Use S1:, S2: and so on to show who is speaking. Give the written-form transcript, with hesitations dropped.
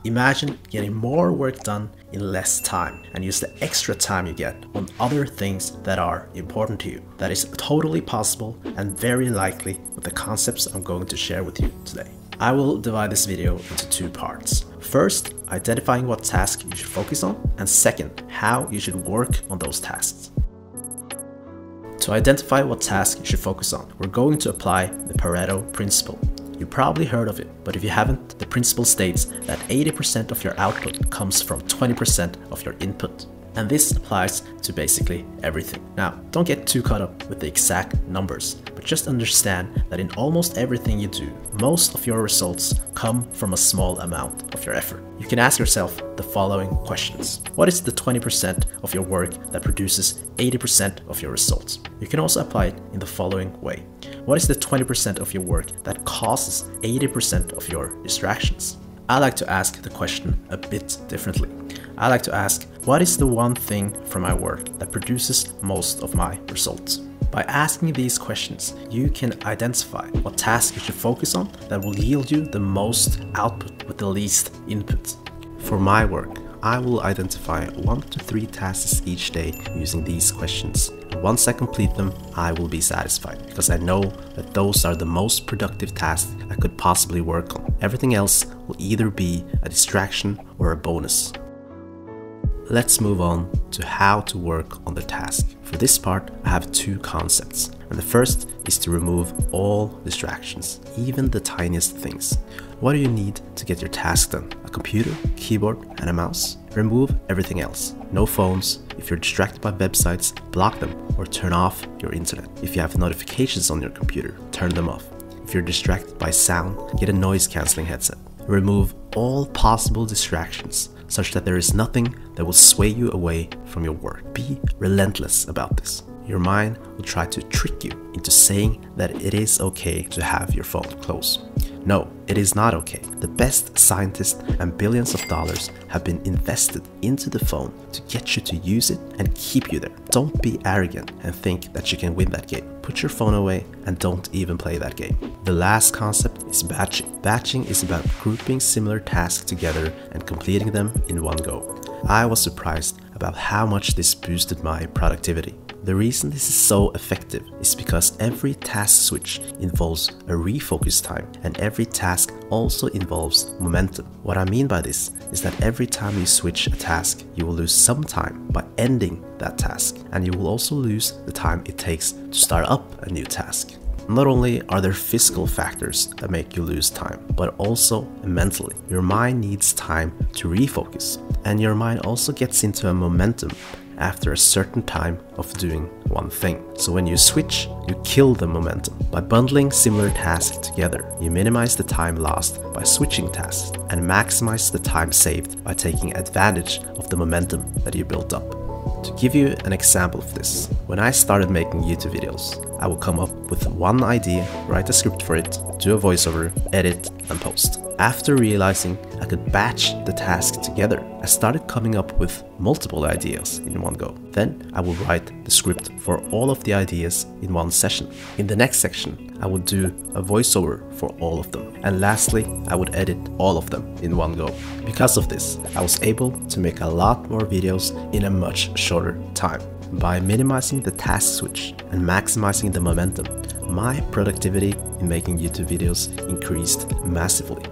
S1: Imagine getting more work done in less time and use the extra time you get on other things that are important to you. That is totally possible and very likely with the concepts I'm going to share with you today. I will divide this video into two parts. First, identifying what task you should focus on, and second, how you should work on those tasks. To identify what task you should focus on, we're going to apply the Pareto Principle. You probably heard of it, but if you haven't, the principle states that 80% of your output comes from 20% of your input. And this applies to basically everything. Now, don't get too caught up with the exact numbers, but just understand that in almost everything you do, most of your results come from a small amount of your effort. You can ask yourself the following questions. What is the 20% of your work that produces 80% of your results? You can also apply it in the following way. What is the 20% of your work that causes 80% of your distractions? I like to ask the question a bit differently. I like to ask, what is the one thing from my work that produces most of my results? By asking these questions, you can identify what task you should focus on that will yield you the most output with the least input. For my work, I will identify 1 to 3 tasks each day using these questions. And once I complete them, I will be satisfied because I know that those are the most productive tasks I could possibly work on. Everything else will either be a distraction or a bonus. Let's move on to how to work on the task. For this part, I have two concepts. And the first is to remove all distractions, even the tiniest things. What do you need to get your task done? A computer, keyboard, and a mouse? Remove everything else. No phones. If you're distracted by websites, block them or turn off your internet. If you have notifications on your computer, turn them off. If you're distracted by sound, get a noise-canceling headset. Remove all possible distractions such that there is nothing that will sway you away from your work. Be relentless about this. Your mind will try to trick you into saying that it is okay to have your phone close. No, it is not okay. The best scientists and billions of dollars have been invested into the phone to get you to use it and keep you there. Don't be arrogant and think that you can win that game. Put your phone away and don't even play that game. The last concept is batching. Batching is about grouping similar tasks together and completing them in one go. I was surprised about how much this boosted my productivity. The reason this is so effective is because every task switch involves a refocus time, and every task also involves momentum. What I mean by this is that every time you switch a task, you will lose some time by ending that task, and you will also lose the time it takes to start up a new task. Not only are there physical factors that make you lose time, but also mentally. Your mind needs time to refocus, and your mind also gets into a momentum after a certain time of doing one thing. So when you switch, you kill the momentum. By bundling similar tasks together, you minimize the time lost by switching tasks and maximize the time saved by taking advantage of the momentum that you built up. To give you an example of this, when I started making YouTube videos, I would come up with one idea, write a script for it, do a voiceover, edit, and post. After realizing I could batch the tasks together, I started coming up with multiple ideas in one go. Then I would write the script for all of the ideas in one session. In the next section, I would do a voiceover for all of them. And lastly, I would edit all of them in one go. Because of this, I was able to make a lot more videos in a much shorter time. By minimizing the task switch and maximizing the momentum, my productivity in making YouTube videos increased massively.